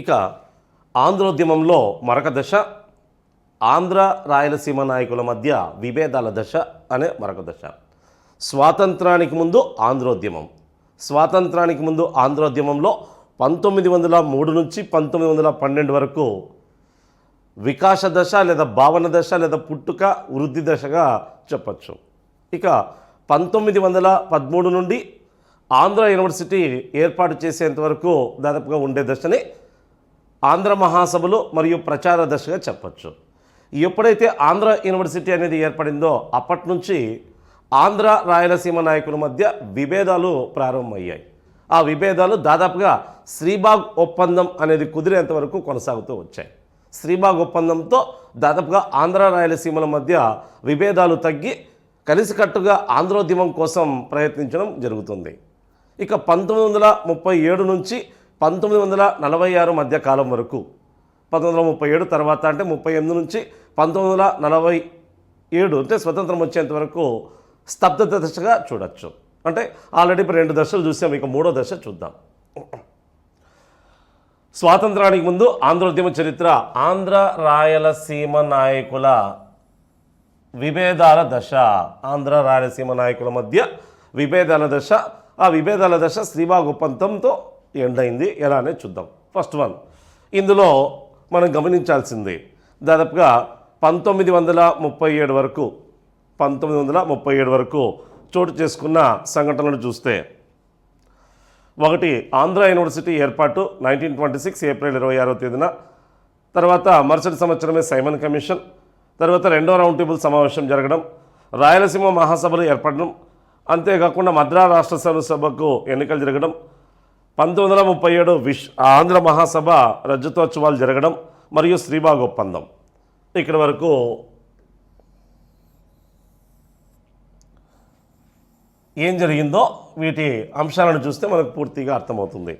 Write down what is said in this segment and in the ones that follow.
ఇక ఆంధ్రోద్యమంలో మరొక దశ ఆంధ్ర రాయలసీమ నాయకుల మధ్య విభేదాల దశ అనే మరొక దశ. స్వాతంత్రానికి ముందు ఆంధ్రోద్యమం. స్వాతంత్రానికి ముందు ఆంధ్రోద్యమంలో 1903 నుంచి 1912 వరకు వికాస దశ లేదా భావన దశ లేదా పుట్టుక వృద్ధి దశగా చెప్పచ్చు. ఇక 1913 నుండి ఆంధ్ర యూనివర్సిటీ ఏర్పాటు చేసేంత వరకు దాదాపుగా ఉండే దశని ఆంధ్ర మహాసభలు మరియు ప్రచార దశగా చెప్పచ్చు. ఎప్పుడైతే ఆంధ్ర యూనివర్సిటీ అనేది ఏర్పడిందో అప్పటి నుంచి ఆంధ్ర రాయలసీమ నాయకుల మధ్య విభేదాలు ప్రారంభమయ్యాయి. ఆ విభేదాలు దాదాపుగా శ్రీబాగ్ ఒప్పందం అనేది కుదిరేంత వరకు కొనసాగుతూ వచ్చాయి. శ్రీబాగ్ ఒప్పందంతో దాదాపుగా ఆంధ్ర రాయలసీమల మధ్య విభేదాలు తగ్గి కలిసికట్టుగా ఆంధ్రోద్యమం కోసం ప్రయత్నించడం జరుగుతుంది. ఇక 1937 నుంచి 1946 మధ్య కాలం వరకు 1937 తర్వాత అంటే 38 నుంచి 1947 అంటే స్వతంత్రం వచ్చేంత వరకు స్తబ్దత దశగా చూడొచ్చు. అంటే ఆల్రెడీ ఇప్పుడు 2 దశలు చూసాం, ఇక 3వ దశ చూద్దాం. స్వాతంత్రానికి ముందు ఆంధ్రోద్యమ చరిత్ర. ఆంధ్ర రాయలసీమ నాయకుల విభేదాల దశ. ఆంధ్ర రాయలసీమ నాయకుల మధ్య విభేదాల దశ. ఆ విభేదాల దశ శ్రీబాగ్ ఒప్పందంతో ఎండ్ అయింది. ఎలా అనేది చూద్దాం. ఫస్ట్ వన్, ఇందులో మనం గమనించాల్సింది దాదాపుగా 1937 వరకు చోటు చేసుకున్న సంఘటనలు చూస్తే, ఒకటి ఆంధ్ర యూనివర్సిటీ ఏర్పాటు 1926 ఏప్రిల్ 26వ తేదీన. తర్వాత మరుసటి సంవత్సరమే సైమన్ కమిషన్. తర్వాత 2వ రౌండ్ టేబుల్ సమావేశం జరగడం, రాయలసీమ మహాసభలు ఏర్పడడం, అంతేకాకుండా మద్రాసు రాష్ట్ర సభకు ఎన్నికలు జరగడం, 1937 ఆంధ్ర మహాసభ రజతోత్సవాలు జరగడం మరియు శ్రీబాగ్ ఒప్పందం. ఇక్కడ వరకు ఏం జరిగిందో వీటి అంశాలను చూస్తే మనకు పూర్తిగా అర్థమవుతుంది.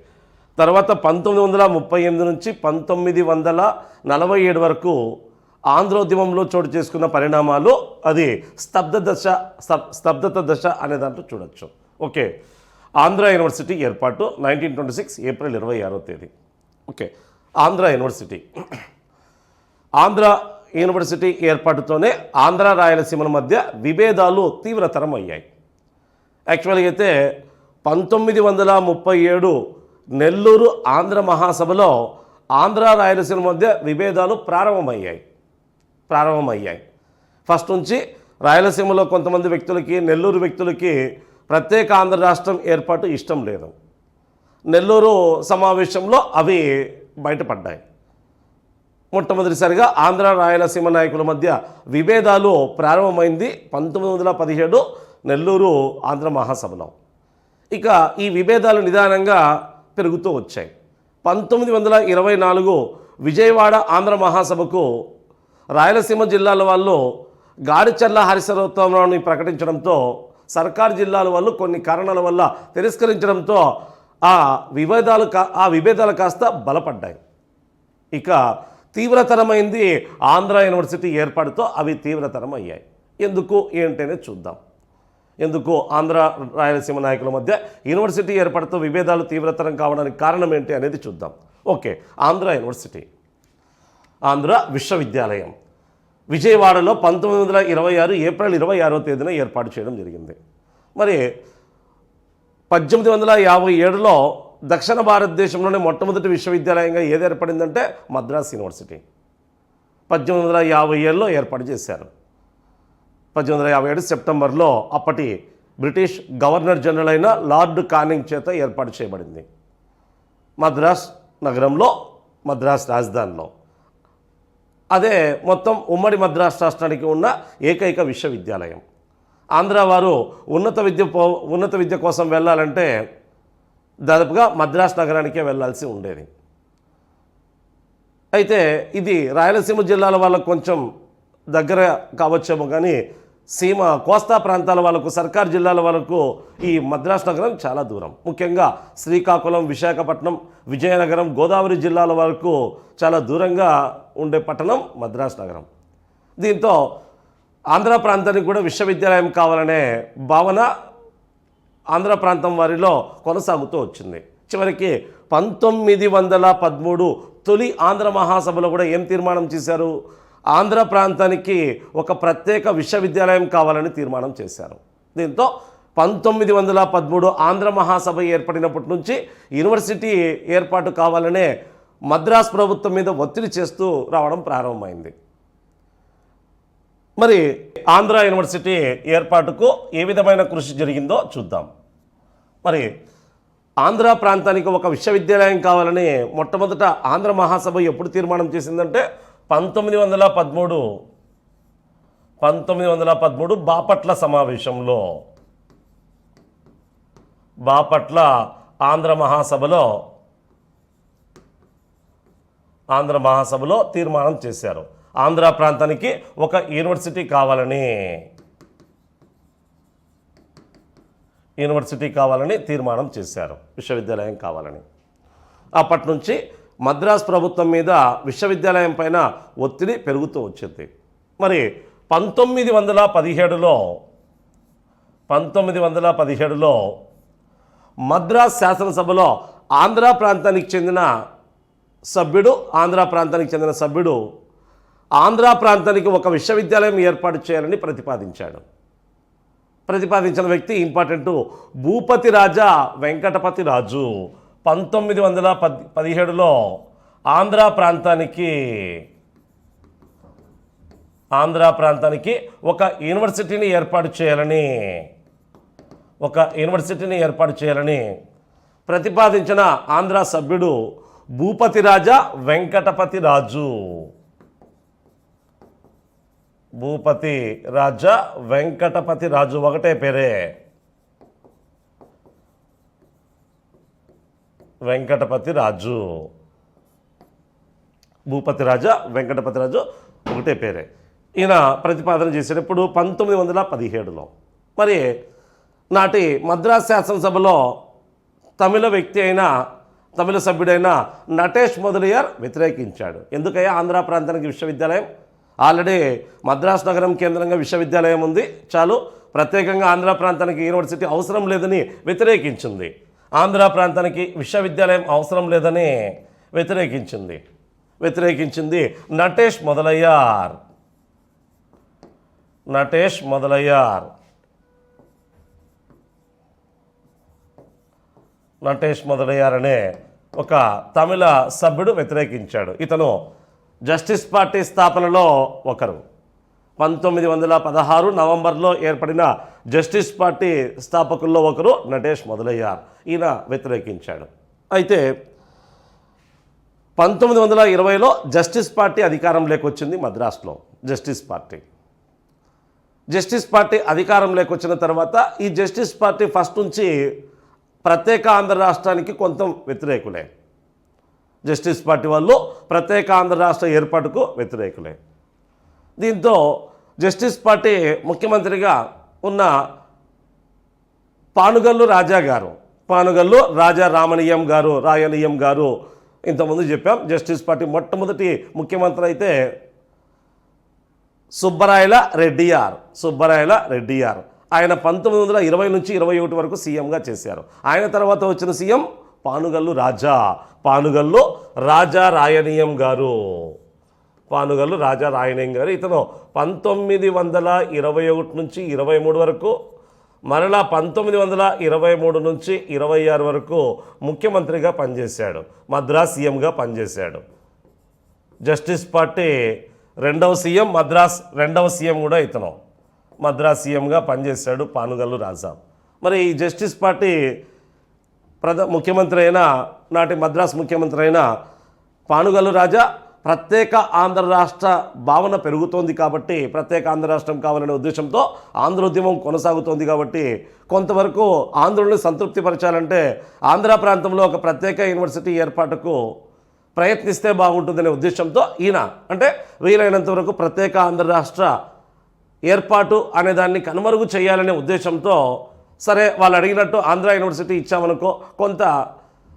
తర్వాత 1938 నుంచి 1947 వరకు ఆంధ్రోద్యమంలో చోటు చేసుకున్న పరిణామాలు, అది స్తబ్దత దశ అనే దాంట్లో చూడొచ్చు. ఓకే, ఆంధ్ర యూనివర్సిటీ ఏర్పాటు 1926 ఏప్రిల్ 26వ తేదీ. ఓకే, ఆంధ్ర యూనివర్సిటీ ఏర్పాటుతోనే ఆంధ్ర రాయలసీమల మధ్య విభేదాలు తీవ్రతరం అయ్యాయి. యాక్చువల్గా అయితే 1937 నెల్లూరు ఆంధ్ర మహాసభలో ఆంధ్ర రాయలసీమ మధ్య విభేదాలు ప్రారంభమయ్యాయి. ఫస్ట్ నుంచి రాయలసీమలో కొంతమంది వ్యక్తులకి, నెల్లూరు వ్యక్తులకి ప్రత్యేక ఆంధ్ర రాష్ట్రం ఏర్పాటు ఇష్టం లేదు. నెల్లూరు సమావేశంలో అవి బయటపడ్డాయి. మొట్టమొదటిసారిగా ఆంధ్ర రాయలసీమ నాయకుల మధ్య విభేదాలు ప్రారంభమైంది 1917 నెల్లూరు ఆంధ్ర మహాసభలో. ఇక ఈ విభేదాలు నిదానంగా పెరుగుతూ వచ్చాయి. 1924 విజయవాడ ఆంధ్ర మహాసభకు రాయలసీమ జిల్లాల వాళ్ళు గాడిచర్ల హరిశరోత్తమరావుని ప్రకటించడంతో సర్కారు జిల్లాల వాళ్ళు కొన్ని కారణాల వల్ల తిరస్కరించడంతో ఆ విభేదాలు కాస్త బలపడ్డాయి. ఇక తీవ్రతరమైంది ఆంధ్ర యూనివర్సిటీ ఏర్పాటుతో అవి తీవ్రతరం అయ్యాయి. ఎందుకు ఏంటనే చూద్దాం. ఎందుకు ఆంధ్ర రాయలసీమ నాయకుల మధ్య యూనివర్సిటీ ఏర్పాటుతో విభేదాలు తీవ్రతరం కావడానికి కారణం ఏంటి అనేది చూద్దాం. ఓకే, ఆంధ్ర విశ్వవిద్యాలయం విజయవాడలో 1926 ఏప్రిల్ 26వ తేదీన ఏర్పాటు చేయడం జరిగింది. మరి 1857లో దక్షిణ భారతదేశంలోనే మొట్టమొదటి విశ్వవిద్యాలయంగా ఏది ఏర్పడిందంటే మద్రాస్ యూనివర్సిటీ. 1857లో ఏర్పాటు చేశారు. 1857 సెప్టెంబర్లో అప్పటి బ్రిటిష్ గవర్నర్ జనరల్ అయిన లార్డ్ కానింగ్ చేత ఏర్పాటు చేయబడింది. మద్రాస్ నగరంలో, మద్రాస్ రాజధానిలో. అదే మొత్తం ఉమ్మడి మద్రాస్ రాష్ట్రానికి ఉన్న ఏకైక విశ్వవిద్యాలయం. ఆంధ్ర వారు ఉన్నత విద్య కోసం వెళ్ళాలంటే దాదాపుగా మద్రాస్ నగరానికే వెళ్ళాల్సి ఉండేది. అయితే ఇది రాయలసీమ జిల్లాల వాళ్ళకు కొంచెం దగ్గర కావచ్చేమో, కానీ కోస్తా ప్రాంతాల వాళ్ళకు, సర్కారు జిల్లాల వాళ్ళకు ఈ మద్రాస్ నగరం చాలా దూరం. ముఖ్యంగా శ్రీకాకుళం, విశాఖపట్నం, విజయనగరం, గోదావరి జిల్లాల వరకు చాలా దూరంగా ఉండే పట్టణం మద్రాస్ నగరం. దీంతో ఆంధ్ర ప్రాంతానికి కూడా విశ్వవిద్యాలయం కావాలనే భావన ఆంధ్ర ప్రాంతం వారిలో కొనసాగుతూ వచ్చింది. చివరికి 1913 తొలి ఆంధ్ర మహాసభలో కూడా ఏం తీర్మానం చేశారు? ఆంధ్ర ప్రాంతానికి ఒక ప్రత్యేక విశ్వవిద్యాలయం కావాలని తీర్మానం చేశారు. దీంతో 1913 ఆంధ్ర మహాసభ ఏర్పడినప్పటి నుంచి యూనివర్సిటీ ఏర్పాటు కావాలనే మద్రాస్ ప్రభుత్వం మీద ఒత్తిడి చేస్తూ రావడం ప్రారంభమైంది. మరి ఆంధ్ర యూనివర్సిటీ ఏర్పాటుకు ఏ విధమైన కృషి జరిగిందో చూద్దాం. మరి ఆంధ్ర ప్రాంతానికి ఒక విశ్వవిద్యాలయం కావాలని మొట్టమొదట ఆంధ్ర మహాసభ ఎప్పుడు తీర్మానం చేసిందంటే 1913 బాపట్ల సమావేశంలో, బాపట్ల ఆంధ్ర మహాసభలో తీర్మానం చేశారు. ఆంధ్ర ప్రాంతానికి ఒక యూనివర్సిటీ కావాలని తీర్మానం చేశారు, విశ్వవిద్యాలయం కావాలని. అప్పటి నుంచి మద్రాస్ ప్రభుత్వం మీద విశ్వవిద్యాలయం పైన ఒత్తిడి పెరుగుతూ వచ్చింది. మరి 1917లో మద్రాస్ శాసనసభలో ఆంధ్ర ప్రాంతానికి చెందిన సభ్యుడు ఆంధ్ర ప్రాంతానికి ఒక విశ్వవిద్యాలయం ఏర్పాటు చేయాలని ప్రతిపాదించిన వ్యక్తి ఇంపార్టెంట్, భూపతి రాజా వెంకటపతి రాజు. 1917లో ఆంధ్ర ప్రాంతానికి ఒక యూనివర్సిటీని ఏర్పాటు చేయాలని ప్రతిపాదించిన ఆంధ్ర సభ్యుడు భూపతి రాజా వెంకటపతి రాజు. భూపతి రాజా వెంకటపతి రాజు ఒకటే పేరే, వెంకటపతి రాజు. భూపతి రాజా వెంకటపతి రాజు ఒకటే పేరే. ఈయన ప్రతిపాదన చేసేటప్పుడు 1917లో. మరి నాటి మద్రాస్ శాసనసభలో తమిళ సభ్యుడైన నటేష్ మొదలియార్ వ్యతిరేకించాడు. ఎందుకయ్యా ఆంధ్ర ప్రాంతానికి విశ్వవిద్యాలయం? ఆల్రెడీ మద్రాస్ నగరం కేంద్రంగా విశ్వవిద్యాలయం ఉంది, చాలు, ప్రత్యేకంగా ఆంధ్ర ప్రాంతానికి యూనివర్సిటీ అవసరం లేదని వ్యతిరేకించింది. ఆంధ్ర ప్రాంతానికి విశ్వవిద్యాలయం అవసరం లేదని వ్యతిరేకించింది నటేష్ మొదలయ్యార్ అనే ఒక తమిళ సభ్యుడు వ్యతిరేకించాడు. ఇతను జస్టిస్ పార్టీ స్థాపనలో ఒకరు. 1916 నవంబర్లో ఏర్పడిన జస్టిస్ పార్టీ స్థాపకుల్లో ఒకరు నటేష్ మొదలయ్యార్. ఈయన వ్యతిరేకించాడు. అయితే 1920లో జస్టిస్ పార్టీ అధికారంలోకి వచ్చింది మద్రాసులో. జస్టిస్ పార్టీ అధికారంలోకి వచ్చిన తర్వాత ఈ జస్టిస్ పార్టీ ఫస్ట్ నుంచి ప్రత్యేక ఆంధ్ర రాష్ట్రానికి కొంత వ్యతిరేకులే. జస్టిస్ పార్టీ వాళ్ళు ప్రత్యేక ఆంధ్ర రాష్ట్ర ఏర్పాటుకు వ్యతిరేకులే. దీంతో జస్టిస్ పార్టీ ముఖ్యమంత్రిగా ఉన్న పానుగల్లు రాజా రాయనీయం గారు ఇంతకుముందు చెప్పాం. జస్టిస్ పార్టీ మొట్టమొదటి ముఖ్యమంత్రి అయితే సుబ్బరాయల రెడ్డియార్. ఆయన 1920 నుంచి 21 వరకు సీఎంగా చేశారు. ఆయన తర్వాత వచ్చిన సీఎం పానుగల్లు రాజా రాయనీయం గారు. ఇతను 1921 నుంచి 23 వరకు, మరలా 1923 నుంచి 26 వరకు ముఖ్యమంత్రిగా పనిచేశాడు, మద్రాస్ సీఎంగా పనిచేశాడు. జస్టిస్ పార్టీ రెండవ సీఎం, మద్రాస్ రెండవ సీఎం కూడా ఇతను మద్రాస్ సీఎంగా పనిచేశాడు పానుగల్లు రాజా. మరి ఈ జస్టిస్ పార్టీ ముఖ్యమంత్రి అయిన నాటి మద్రాస్ ముఖ్యమంత్రి అయిన పానుగల్లు రాజా ప్రత్యేక ఆంధ్ర రాష్ట్ర భావన పెరుగుతోంది కాబట్టి, ప్రత్యేక ఆంధ్ర రాష్ట్రం కావాలనే ఉద్దేశంతో ఆంధ్రోద్యమం కొనసాగుతోంది కాబట్టి, కొంతవరకు ఆంధ్రులను సంతృప్తిపరచాలంటే ఆంధ్ర ప్రాంతంలో ఒక ప్రత్యేక యూనివర్సిటీ ఏర్పాటుకు ప్రయత్నిస్తే బాగుంటుందనే ఉద్దేశంతో ఈయన, అంటే వీలైనంత వరకు ప్రత్యేక ఆంధ్ర రాష్ట్ర ఏర్పాటు అనే దాన్ని కనుమరుగు చేయాలనే ఉద్దేశంతో, సరే వాళ్ళు అడిగినట్టు ఆంధ్ర యూనివర్సిటీ ఇచ్చామనుకో కొంత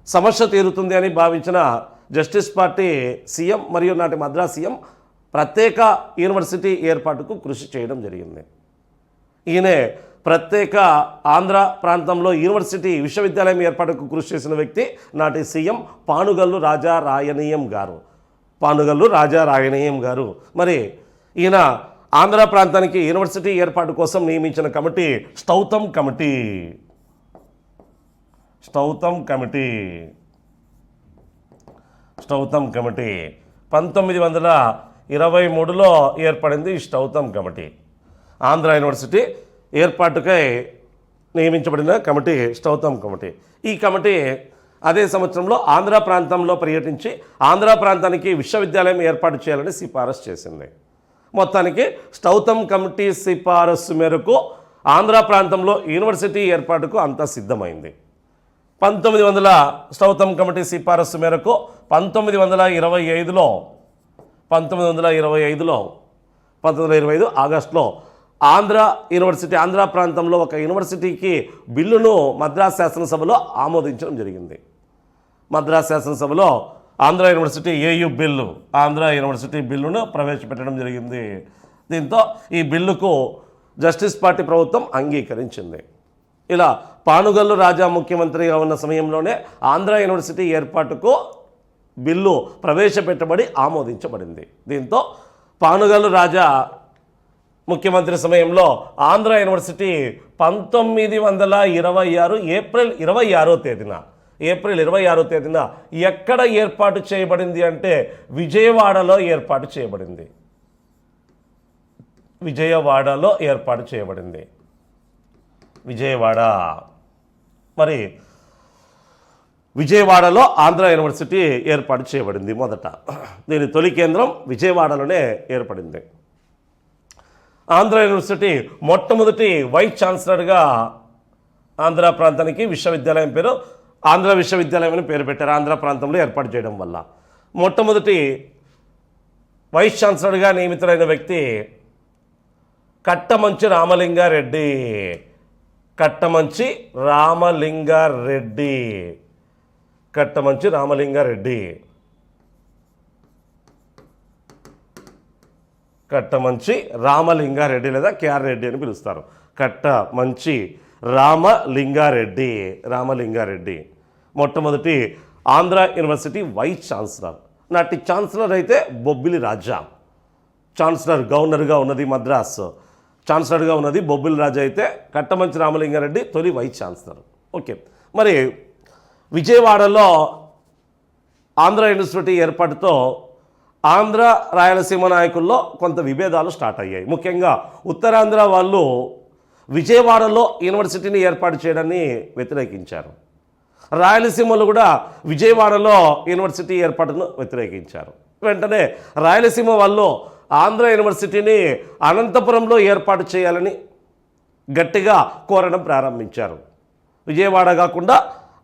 సమస్య తీరుతుంది అని భావించిన జస్టిస్ పార్టీ సీఎం మరియు నాటి మద్రాస్ సీఎం ప్రత్యేక యూనివర్సిటీ ఏర్పాటుకు కృషి చేయడం జరిగింది. ఈయనే ప్రత్యేక ఆంధ్ర ప్రాంతంలో యూనివర్సిటీ విశ్వవిద్యాలయం ఏర్పాటుకు కృషి చేసిన వ్యక్తి నాటి సీఎం పానుగల్లు రాజా రాయనీయం గారు. పానుగల్లు రాజా రాయనీయం గారు. మరి ఈయన ఆంధ్ర ప్రాంతానికి యూనివర్సిటీ ఏర్పాటు కోసం నియమించిన committee Stoutham committee. Stoutham committee 1923లో ఏర్పడింది ఈ స్టౌథం కమిటీ. ఆంధ్ర యూనివర్సిటీ ఏర్పాటుకై నియమించబడిన కమిటీ స్టౌథం కమిటీ. ఈ కమిటీ అదే సంవత్సరంలో ఆంధ్ర ప్రాంతంలో పర్యటించి ఆంధ్ర ప్రాంతానికి విశ్వవిద్యాలయం ఏర్పాటు చేయాలని సిఫారసు చేసింది. మొత్తానికి స్టౌథం కమిటీ సిఫారసు మేరకు ఆంధ్ర ప్రాంతంలో యూనివర్సిటీ ఏర్పాటుకు అంతా సిద్ధమైంది. 1925 కమిటీ సిఫారసు మేరకు 1925 ఆగస్టులో ఆంధ్ర ప్రాంతంలో ఒక యూనివర్సిటీకి బిల్లును మద్రాస్ శాసనసభలో ఆమోదించడం జరిగింది. మద్రాస్ శాసనసభలో ఆంధ్ర యూనివర్సిటీ యూనివర్సిటీ బిల్లును ప్రవేశపెట్టడం జరిగింది. దీంతో ఈ బిల్లుకు జస్టిస్ పార్టీ ప్రభుత్వం అంగీకరించింది. ఇలా పానుగల్లు రాజా ముఖ్యమంత్రిగా ఉన్న సమయంలోనే ఆంధ్ర యూనివర్సిటీ ఏర్పాటుకు బిల్లు ప్రవేశపెట్టబడి ఆమోదించబడింది. దీంతో పానుగల్లు రాజా ముఖ్యమంత్రి సమయంలో ఆంధ్ర యూనివర్సిటీ 1926 ఏప్రిల్ 26వ తేదీన ఎక్కడ ఏర్పాటు చేయబడింది అంటే విజయవాడలో ఏర్పాటు చేయబడింది. మరి విజయవాడలో ఆంధ్ర యూనివర్సిటీ ఏర్పాటు చేయబడింది. మొదట దీని తొలి కేంద్రం విజయవాడలోనే ఏర్పడింది. ఆంధ్ర యూనివర్సిటీ మొట్టమొదటి వైస్ ఛాన్సలర్గా ఆంధ్ర ప్రాంతానికి విశ్వవిద్యాలయం పేరు ఆంధ్ర విశ్వవిద్యాలయం అని పేరు పెట్టారు. ఆంధ్ర ప్రాంతంలో ఏర్పాటు చేయడం వల్ల మొట్టమొదటి వైస్ ఛాన్సలర్గా నియమితులైన వ్యక్తి కట్టమంచి రామలింగారెడ్డి. కట్టమంచి రామలింగారెడ్డి లేదా కేఆర్ రెడ్డి అని పిలుస్తారు. కట్టమంచి రామలింగారెడ్డి మొట్టమొదటి ఆంధ్ర యూనివర్సిటీ వైస్ ఛాన్సలర్. నాటి ఛాన్సలర్ అయితే బొబ్బిలి రాజా. గవర్నర్గా ఉన్నది మద్రాస్. ఛాన్సలర్గా ఉన్నది బొబ్బిలి రాజా అయితే కట్టమంచి రామలింగారెడ్డి తొలి వైస్ ఛాన్సలర్. ఓకే, మరి విజయవాడలో ఆంధ్ర యూనివర్సిటీ ఏర్పాటుతో ఆంధ్ర రాయలసీమ నాయకుల్లో కొంత విభేదాలు స్టార్ట్ అయ్యాయి. ముఖ్యంగా ఉత్తరాంధ్ర వాళ్ళు విజయవాడలో యూనివర్సిటీని ఏర్పాటు చేయడాన్ని వ్యతిరేకించారు. రాయలసీమలో కూడా విజయవాడలో యూనివర్సిటీ ఏర్పాటును వ్యతిరేకించారు. వెంటనే రాయలసీమ వాళ్ళు ఆంధ్ర యూనివర్సిటీని అనంతపురంలో ఏర్పాటు చేయాలని గట్టిగా కోరడం ప్రారంభించారు. విజయవాడ కాకుండా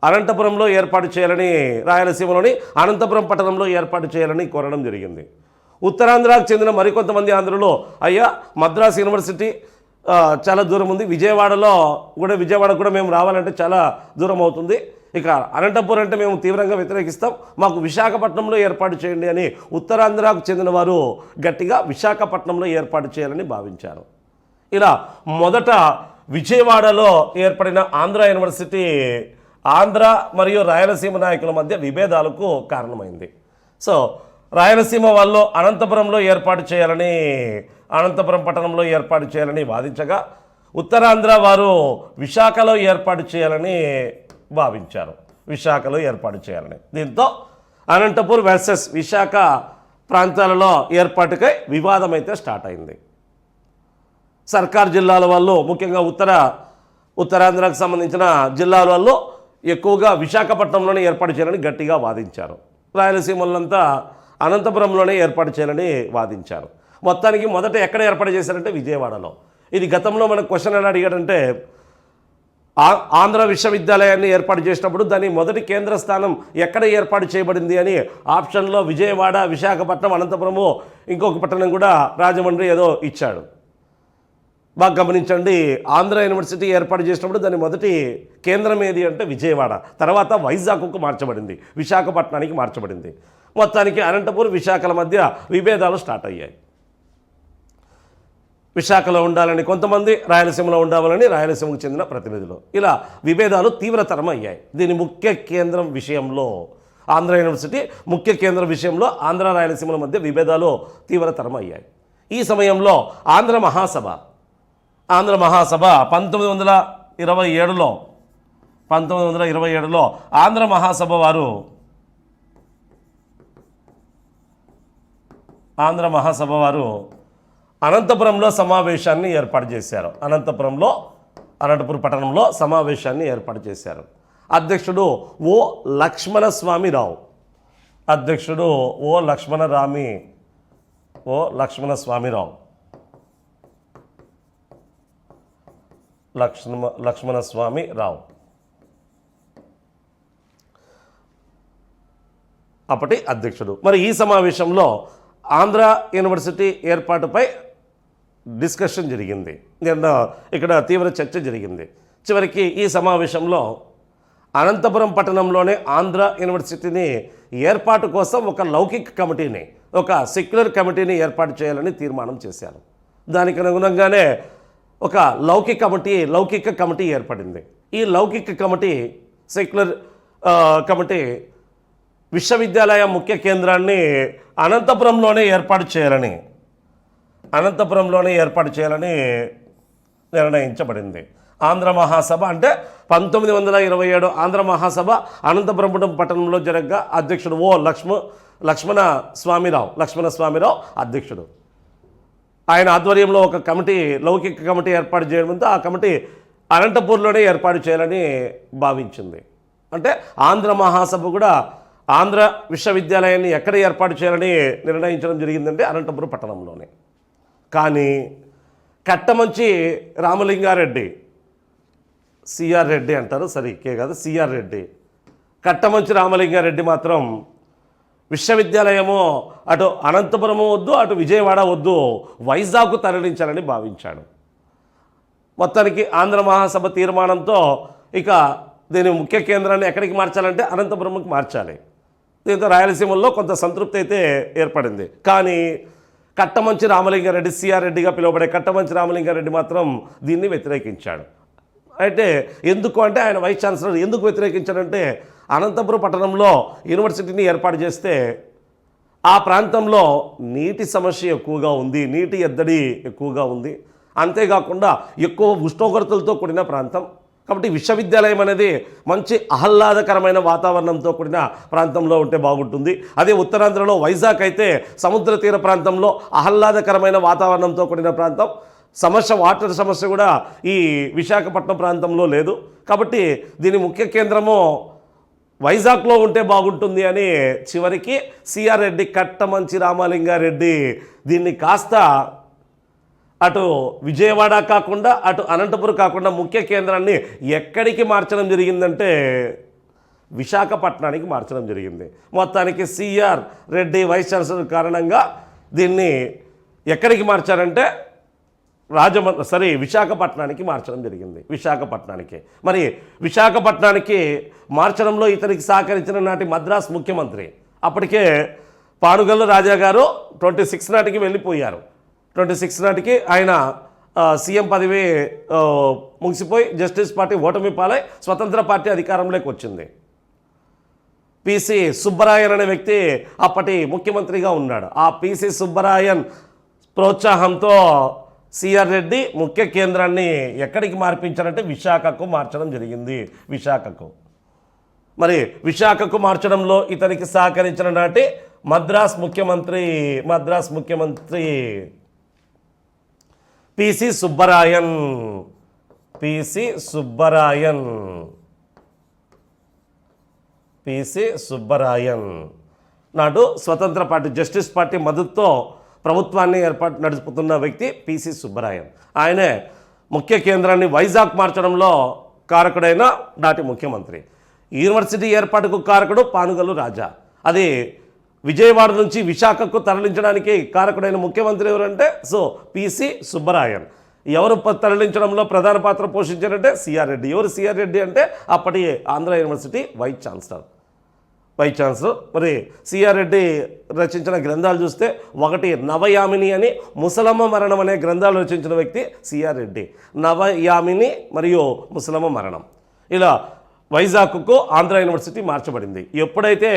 అనంతపురంలో ఏర్పాటు చేయాలని, రాయలసీమలోని అనంతపురం పట్టణంలో ఏర్పాటు చేయాలని కోరడం జరిగింది. ఉత్తరాంధ్రకు చెందిన మరికొంతమంది ఆంధ్రలో అయ్యా మద్రాస్ యూనివర్సిటీ చాలా దూరం ఉంది, విజయవాడ కూడా మేము రావాలంటే చాలా దూరం అవుతుంది, ఇక అనంతపురం అంటే మేము తీవ్రంగా వ్యతిరేకిస్తాం, మాకు విశాఖపట్నంలో ఏర్పాటు చేయండి అని ఉత్తరాంధ్రకు చెందిన వారు గట్టిగా విశాఖపట్నంలో ఏర్పాటు చేయాలని భావించారు. ఇలా మొదట విజయవాడలో ఏర్పడిన ఆంధ్ర యూనివర్సిటీ ఆంధ్ర మరియు రాయలసీమ నాయకుల మధ్య విభేదాలకు కారణమైంది. సో రాయలసీమ వాళ్ళు అనంతపురం పట్టణంలో ఏర్పాటు చేయాలని వాదించగా ఉత్తరాంధ్ర వారు విశాఖలో ఏర్పాటు చేయాలని భావించారు. దీంతో అనంతపూర్ వర్సెస్ విశాఖ ప్రాంతాలలో ఏర్పాటుకై వివాదం అయితే స్టార్ట్ అయింది. సర్కార్ జిల్లాల వాళ్ళు, ముఖ్యంగా ఉత్తరాంధ్రకు సంబంధించిన జిల్లాల వాళ్ళు ఎక్కువగా విశాఖపట్నంలోనే ఏర్పాటు చేయాలని గట్టిగా వాదించారు. రాయలసీమలంతా అనంతపురంలోనే ఏర్పాటు చేయాలని వాదించారు. మొత్తానికి మొదట ఎక్కడ ఏర్పాటు చేశారంటే విజయవాడలో. ఇది గతంలో మనకు క్వశ్చన్ ఎలా అడిగాడంటే ఆంధ్ర విశ్వవిద్యాలయాన్ని ఏర్పాటు చేసినప్పుడు దాని మొదటి కేంద్ర స్థానం ఎక్కడ ఏర్పాటు చేయబడింది అని ఆప్షన్లో విజయవాడ, విశాఖపట్నం, అనంతపురము, ఇంకొక పట్టణం కూడా రాజమండ్రి ఏదో ఇచ్చాడు. బాగా గమనించండి, ఆంధ్ర యూనివర్సిటీ ఏర్పాటు చేసినప్పుడు దాని మొదటి కేంద్రం ఏది అంటే విజయవాడ, తర్వాత వైజాగ్కు మార్చబడింది, విశాఖపట్నానికి మార్చబడింది. మొత్తానికి అనంతపూర్, విశాఖల మధ్య విభేదాలు స్టార్ట్ అయ్యాయి. విశాఖలో ఉండాలని కొంతమంది, రాయలసీమలో ఉండాలని రాయలసీమకు చెందిన ప్రతినిధులు. ఇలా విభేదాలు తీవ్రతరం అయ్యాయి. దీని ముఖ్య కేంద్రం విషయంలో ఆంధ్ర యూనివర్సిటీ ముఖ్య కేంద్రం విషయంలో ఆంధ్ర రాయలసీమల మధ్య విభేదాలు తీవ్రతరం అయ్యాయి. ఈ సమయంలో ఆంధ్ర మహాసభ 1927లో ఆంధ్ర మహాసభ వారు అనంతపురంలో సమావేశాన్ని ఏర్పాటు చేశారు. అనంతపురం పట్టణంలో సమావేశాన్ని ఏర్పాటు చేశారు. అధ్యక్షుడు ఓ లక్ష్మణస్వామిరావు. లక్ష్మణస్వామిరావు అప్పటి అధ్యక్షుడు. మరి ఈ సమావేశంలో ఆంధ్ర యూనివర్సిటీ ఏర్పాటుపై డిస్కషన్ జరిగింది. ఇక్కడ తీవ్ర చర్చ జరిగింది. చివరికి ఈ సమావేశంలో అనంతపురం పట్టణంలోనే ఆంధ్ర యూనివర్సిటీని ఏర్పాటు కోసం ఒక లౌకిక కమిటీని, ఒక సెక్యులర్ కమిటీని ఏర్పాటు చేయాలని తీర్మానం చేశారు. దానికి అనుగుణంగానే ఒక లౌకిక కమిటీ ఏర్పడింది. ఈ లౌకిక కమిటీ, సెక్యులర్ కమిటీ విశ్వవిద్యాలయ ముఖ్య కేంద్రాన్ని అనంతపురంలోనే ఏర్పాటు చేయాలని నిర్ణయించబడింది. ఆంధ్ర మహాసభ అంటే 1927 ఆంధ్ర మహాసభ అనంతపురం పట్టణంలో జరగగా అధ్యక్షుడు ఓ లక్ష్మణస్వామిరావు అధ్యక్షుడు. ఆయన ఆధ్వర్యంలో ఒక కమిటీ, లౌకిక కమిటీ ఏర్పాటు చేయడంతో ఆ కమిటీ అనంతపూర్లోనే ఏర్పాటు చేయాలని భావించింది. అంటే ఆంధ్ర మహాసభ కూడా ఆంధ్ర విశ్వవిద్యాలయాన్ని ఎక్కడ ఏర్పాటు చేయాలని నిర్ణయించడం జరిగిందంటే అనంతపురం పట్టణంలోనే. కానీ కట్టమంచి రామలింగారెడ్డి, సిఆర్ రెడ్డి అంటారు, సరిగ్గే కాదు, సిఆర్ రెడ్డి, కట్టమంచి రామలింగారెడ్డి మాత్రం విశ్వవిద్యాలయము అటు అనంతపురము వద్దు, అటు విజయవాడ వద్దు, వైజాగ్కు తరలించాలని భావించాడు. మొత్తానికి ఆంధ్ర మహాసభ తీర్మానంతో ఇక దీని ముఖ్య కేంద్రాన్ని ఎక్కడికి మార్చాలంటే అనంతపురంకి మార్చాలి. దీంతో రాయలసీమలో కొంత సంతృప్తి అయితే ఏర్పడింది. కానీ కట్టమంచి రామలింగారెడ్డి, సిఆర్ రెడ్డిగా పిలువబడే కట్టమంచి రామలింగారెడ్డి మాత్రం దీన్ని వ్యతిరేకించాడు. అయితే ఎందుకు అంటే ఆయన వైస్ ఛాన్సలర్ ఎందుకు వ్యతిరేకించాడంటే అనంతపురం పట్టణంలో యూనివర్సిటీని ఏర్పాటు చేస్తే ఆ ప్రాంతంలో నీటి సమస్య ఎక్కువగా ఉంది, నీటి ఎద్దడి ఎక్కువగా ఉంది, అంతేకాకుండా ఎక్కువ ఉష్ణోగ్రతలతో కూడిన ప్రాంతం. కాబట్టి విశ్వవిద్యాలయం అనేది మంచి ఆహ్లాదకరమైన వాతావరణంతో కూడిన ప్రాంతంలో ఉంటే బాగుంటుంది. అదే ఉత్తరాంధ్రలో వైజాగ్ అయితే సముద్ర తీర ప్రాంతంలో ఆహ్లాదకరమైన వాతావరణంతో కూడిన ప్రాంతం. వాటర్ సమస్య కూడా ఈ విశాఖపట్నం ప్రాంతంలో లేదు. కాబట్టి దీని ముఖ్య కేంద్రము వైజాగ్లో ఉంటే బాగుంటుంది అని చివరికి సిఆర్ రెడ్డి, కట్టమంచి రామలింగారెడ్డి దీన్ని కాస్త అటు విజయవాడ కాకుండా అటు అనంతపురం కాకుండా ముఖ్య కేంద్రాన్ని ఎక్కడికి మార్చడం జరిగిందంటే విశాఖపట్నానికి మార్చడం జరిగింది. మొత్తానికి సిఆర్ రెడ్డి వైస్ ఛాన్సలర్ కారణంగా దీన్ని ఎక్కడికి మార్చారంటే విశాఖపట్నానికి మార్చడం జరిగింది. విశాఖపట్నానికి. మరి విశాఖపట్నానికి మార్చడంలో ఇతనికి సహకరించిన నాటి మద్రాస్ ముఖ్యమంత్రి అప్పటికే పానుగల్లు రాజా గారు 26 నాటికి వెళ్ళిపోయారు. 26 నాటికి ఆయన సీఎం పదవి ముగిసిపోయి జస్టిస్ పార్టీ ఓటమి పాలై స్వతంత్ర పార్టీ అధికారంలోకి వచ్చింది. పిసి సుబ్బరాయన్ అనే వ్యక్తి అప్పటి ముఖ్యమంత్రిగా ఉన్నాడు. ఆ పిసి సుబ్బరాయన్ ప్రోత్సాహంతో సిఆర్ రెడ్డి ముఖ్య కేంద్రాన్ని ఎక్కడికి మార్పించారంటే విశాఖకు మార్చడం జరిగింది. మరి విశాఖకు మార్చడంలో ఇతనికి సహకరించిన నాటి మద్రాస్ ముఖ్యమంత్రి పిసి సుబ్బరాయన్ నాడు స్వతంత్ర పార్టీ జస్టిస్ పార్టీ మద్దతుతో ప్రభుత్వాన్ని నడుపుతున్న వ్యక్తి పిసి సుబ్బరాయన్. ఆయనే ముఖ్య కేంద్రాన్ని వైజాగ్ మార్చడంలో కారకుడైన నాటి ముఖ్యమంత్రి. యూనివర్సిటీ ఏర్పాటుకు కారకుడు పానుగల్లు రాజా. అది విజయవాడ నుంచి విశాఖకు తరలించడానికి కారకుడైన ముఖ్యమంత్రి ఎవరంటే పిసి సుబ్బరాయన్. ఎవరు తరలించడంలో ప్రధాన పాత్ర పోషించారంటే సిఆర్ రెడ్డి. ఎవరు సిఆర్ రెడ్డి అంటే అప్పటి Andhra university vice chancellor. Vice chancellor. మరి సిఆర్ రెడ్డి రచించిన గ్రంథాలు చూస్తే ఒకటి నవయామిని అని ముసలమ్మ మరణం అనే గ్రంథాలు రచించిన వ్యక్తి సిఆర్ రెడ్డి. నవయామిని మరియు ముసలమ్మ మరణం. ఇలా వైజాగ్కు ఆంధ్ర యూనివర్సిటీ మార్చబడింది. ఎప్పుడైతే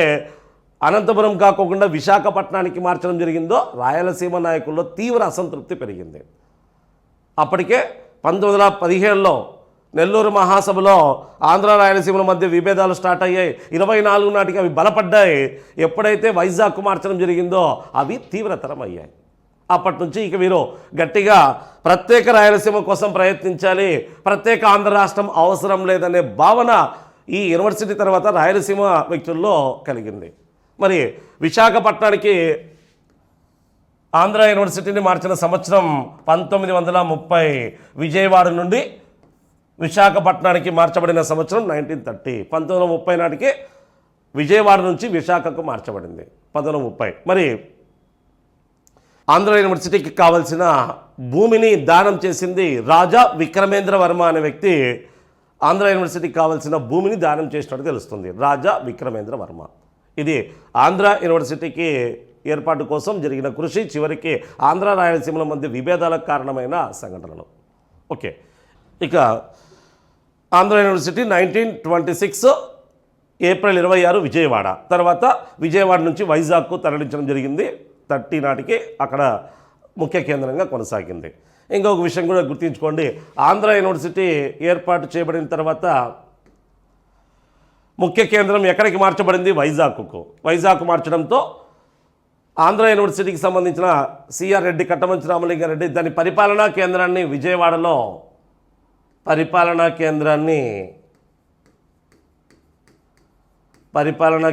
అనంతపురం కాకుండా విశాఖపట్నానికి మార్చడం జరిగిందో రాయలసీమ నాయకుల్లో తీవ్ర అసంతృప్తి పెరిగింది. అప్పటికే 1917లో నెల్లూరు మహాసభలో ఆంధ్ర రాయలసీమల మధ్య విభేదాలు స్టార్ట్ అయ్యాయి. 24 నాటికి అవి బలపడ్డాయి. ఎప్పుడైతే వైజాగ్కు మార్చడం జరిగిందో అవి తీవ్రతరం అయ్యాయి. అప్పటి నుంచి ఇక వీరు గట్టిగా ప్రత్యేక రాయలసీమ కోసం ప్రయత్నించాలి, ప్రత్యేక ఆంధ్ర రాష్ట్రం అవసరం లేదనే భావన ఈ యూనివర్సిటీ తర్వాత రాయలసీమ వ్యక్తుల్లో కలిగింది. మరి విశాఖపట్నానికి ఆంధ్ర యూనివర్సిటీని మార్చిన సంవత్సరం 1930. విజయవాడ నుండి విశాఖపట్నానికి మార్చబడిన సంవత్సరం 1930. 1930 నాటికి విజయవాడ నుంచి విశాఖకు మార్చబడింది 1930. మరి ఆంధ్ర యూనివర్సిటీకి కావలసిన భూమిని దానం చేసింది రాజా విక్రమేంద్ర వర్మ అనే వ్యక్తి. ఆంధ్ర యూనివర్సిటీకి కావలసిన భూమిని దానం చేసినట్టు తెలుస్తుంది. రాజా విక్రమేంద్ర వర్మ. ఇది ఆంధ్ర యూనివర్సిటీకి ఏర్పాటు కోసం జరిగిన కృషి, చివరికి ఆంధ్ర రాయలసీమల మధ్య విభేదాలకు కారణమైన సంఘటనలు. ఓకే, ఇక ఆంధ్ర యూనివర్సిటీ 1926 ఏప్రిల్ 26 విజయవాడ. తర్వాత విజయవాడ నుంచి వైజాగ్కు తరలించడం జరిగింది. 30 నాటికి అక్కడ ముఖ్య కేంద్రంగా కొనసాగింది. ఇంకొక విషయం కూడా గుర్తుంచుకోండి, ఆంధ్ర యూనివర్సిటీ ఏర్పాటు చేయబడిన తర్వాత ముఖ్య కేంద్రం ఎక్కడికి మార్చబడింది? వైజాగ్కు. వైజాగ్ మార్చడంతో ఆంధ్ర యూనివర్సిటీకి సంబంధించిన సిఆర్ రెడ్డి, కట్టమంచి రామలింగారెడ్డి దాని పరిపాలనా కేంద్రాన్ని విజయవాడలో పరిపాలనా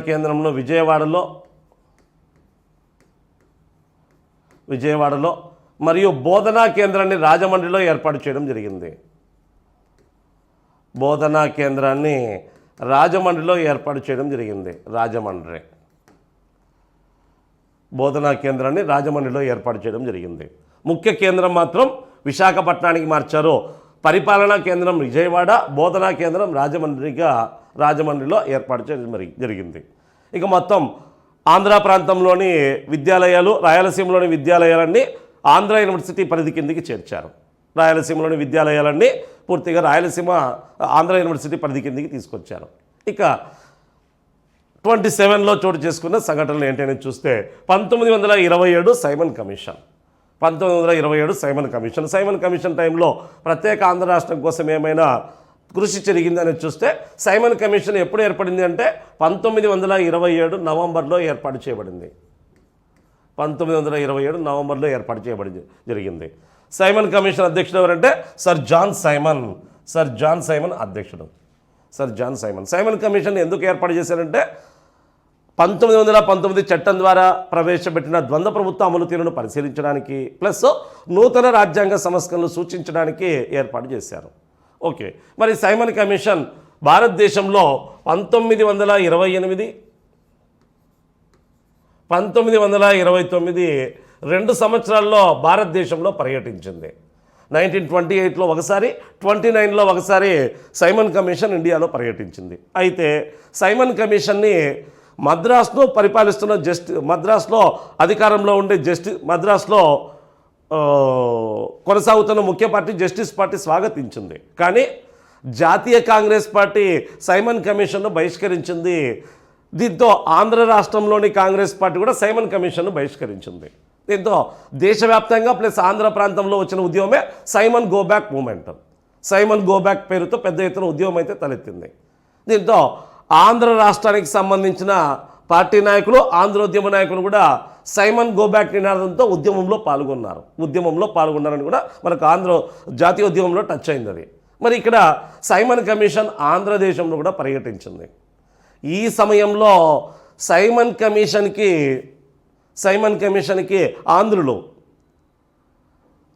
కేంద్రంలో విజయవాడలో మరియు బోధనా కేంద్రాన్ని రాజమండ్రిలో ఏర్పాటు చేయడం జరిగింది. బోధనా కేంద్రాన్ని రాజమండ్రిలో ఏర్పాటు చేయడం జరిగింది. బోధనా కేంద్రాన్ని రాజమండ్రిలో ఏర్పాటు చేయడం జరిగింది. ముఖ్య కేంద్రం మాత్రం విశాఖపట్నానికి మార్చారు. పరిపాలనా కేంద్రం విజయవాడ, బోధనా కేంద్రం రాజమండ్రిలో ఏర్పాటు చేయడం జరిగింది. ఇక మొత్తం ఆంధ్ర ప్రాంతంలోని విద్యాలయాలు, రాయలసీమలోని విద్యాలయాలన్నీ ఆంధ్ర యూనివర్సిటీ పరిధి కిందికి చేర్చారు. రాయలసీమలోని విద్యాలయాలన్నీ పూర్తిగా ఆంధ్ర యూనివర్సిటీ పరిధి కిందికి తీసుకొచ్చారు. ఇక 27లో చోటు చేసుకున్న సంఘటనలు ఏంటనేది చూస్తే 1927 సైమన్ కమిషన్. 1927 సైమన్ కమిషన్ టైంలో ప్రత్యేక ఆంధ్ర రాష్ట్రం కోసం ఏమైనా కృషి జరిగిందని చూస్తే సైమన్ కమిషన్ ఎప్పుడు ఏర్పడింది అంటే 1927 నవంబర్లో ఏర్పాటు చేయబడింది. 1927 నవంబర్లో ఏర్పాటు జరిగింది. సైమన్ కమిషన్ అధ్యక్షుడు ఎవరంటే సర్ జాన్ సైమన్ అధ్యక్షుడు. సైమన్ కమిషన్ ఎందుకు ఏర్పాటు చేశారంటే 1919 చట్టం ద్వారా ప్రవేశపెట్టిన ద్వంద్వ ప్రభుత్వ అమలు తీరును పరిశీలించడానికి ప్లస్ నూతన రాజ్యాంగ సంస్కరణలు సూచించడానికి ఏర్పాటు చేశారు. ఓకే, మరి సైమన్ కమిషన్ భారతదేశంలో 1928, 1929 2 సంవత్సరాల్లో భారతదేశంలో పర్యటించింది. 1928లో ఒకసారి, 29లో ఒకసారి సైమన్ కమిషన్ ఇండియాలో పర్యటించింది. అయితే సైమన్ కమిషన్ని మద్రాసును పరిపాలిస్తున్న మద్రాసులో అధికారంలో ఉండే మద్రాసులో కొనసాగుతున్న ముఖ్య పార్టీ జస్టిస్ పార్టీ స్వాగతించింది. కానీ జాతీయ కాంగ్రెస్ పార్టీ సైమన్ కమిషన్ను బహిష్కరించింది. దీంతో ఆంధ్ర రాష్ట్రంలోని కాంగ్రెస్ పార్టీ కూడా సైమన్ కమిషన్ను బహిష్కరించింది. దీంతో దేశవ్యాప్తంగా ప్లస్ ఆంధ్ర ప్రాంతంలో వచ్చిన ఉద్యమమే Simon go back movement. Simon go back పేరుతో పెద్ద ఎత్తున ఉద్యమం అయితే తలెత్తింది. దీంతో ఆంధ్ర రాష్ట్రానికి సంబంధించిన పార్టీ నాయకులు, ఆంధ్రోద్యమ నాయకులు కూడా సైమన్ గో బ్యాక్ నినాదంతో ఉద్యమంలో పాల్గొన్నారని కూడా మనకు జాతీయ ఉద్యమంలో టచ్ అయింది అది. మరి ఇక్కడ సైమన్ కమిషన్ ఆంధ్రదేశంలో కూడా పర్యటించింది. ఈ సమయంలో సైమన్ కమిషన్కి ఆంధ్రులు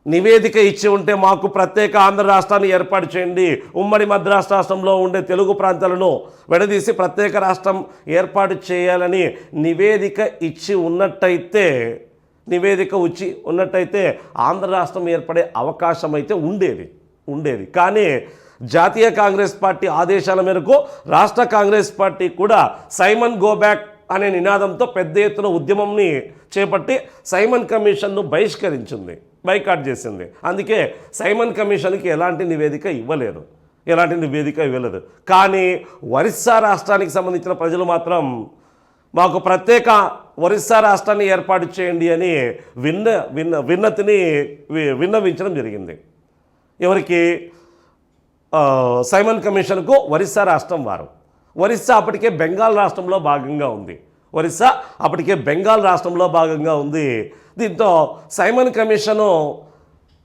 నివేదిక ఇచ్చి ఉంటే మాకు ప్రత్యేక ఆంధ్ర రాష్ట్రాన్ని ఏర్పాటు చేయండి, ఉమ్మడి మద్రాసు రాష్ట్రంలో ఉండే తెలుగు ప్రాంతాలను విడదీసి ప్రత్యేక రాష్ట్రం ఏర్పాటు చేయాలని నివేదిక ఇచ్చి ఉన్నట్టయితే ఆంధ్ర రాష్ట్రం ఏర్పడే అవకాశం అయితే ఉండేది. కానీ జాతీయ కాంగ్రెస్ పార్టీ ఆదేశాల మేరకు రాష్ట్ర కాంగ్రెస్ పార్టీ కూడా సైమన్ గో బ్యాక్ అనే నినాదంతో పెద్ద ఎత్తున ఉద్యమంని చేపట్టి సైమన్ కమిషన్ను బహిష్కరించింది, బైకాట్ చేసింది. అందుకే సైమన్ కమిషన్కి ఎలాంటి నివేదిక ఇవ్వలేదు. కానీ ఒరిస్సా రాష్ట్రానికి సంబంధించిన ప్రజలు మాత్రం మాకు ప్రత్యేక ఒరిస్సా రాష్ట్రాన్ని ఏర్పాటు చేయండి అని విన్నవించడం జరిగింది. ఎవరికి? సైమన్ కమిషన్కు ఒరిస్సా రాష్ట్రం వారు. ఒరిస్సా అప్పటికే బెంగాల్ రాష్ట్రంలో భాగంగా ఉంది. దీంతో సైమన్ కమిషను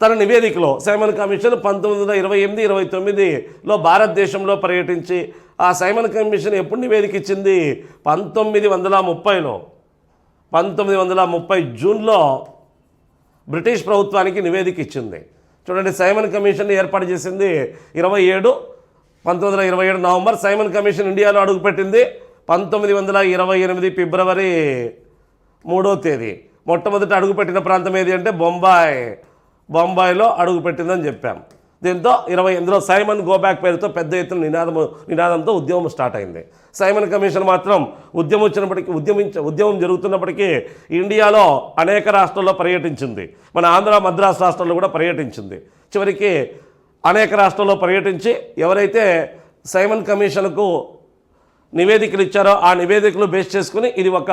తన నివేదికలో సైమన్ కమిషన్ 1928-29లో భారతదేశంలో పర్యటించి ఆ సైమన్ కమిషన్ ఎప్పుడు నివేదిక ఇచ్చింది? 1930 జూన్లో బ్రిటిష్ ప్రభుత్వానికి నివేదిక ఇచ్చింది. చూడండి, సైమన్ కమిషన్ ఏర్పాటు చేసింది 1927 నవంబర్. సైమన్ కమిషన్ ఇండియాలో అడుగుపెట్టింది 1928 ఫిబ్రవరి 3వ తేదీ. మొట్టమొదట అడుగుపెట్టిన ప్రాంతం ఏది అంటే బొంబాయిలో అడుగుపెట్టిందని చెప్పాం. దీంతో 28లో సైమన్ గోబ్యాక్ పేరుతో పెద్ద ఎత్తున నినాదంతో ఉద్యమం స్టార్ట్ అయింది. సైమన్ కమిషన్ మాత్రం ఉద్యమం జరుగుతున్నప్పటికీ ఇండియాలో అనేక రాష్ట్రాల్లో పర్యటించింది. మన ఆంధ్ర మద్రాసు రాష్ట్రాల్లో కూడా పర్యటించింది. చివరికి అనేక రాష్ట్రాల్లో పర్యటించి ఎవరైతే సైమన్ కమిషన్కు నివేదికలు ఇచ్చారో ఆ నివేదికలు బేస్ చేసుకుని ఇది ఒక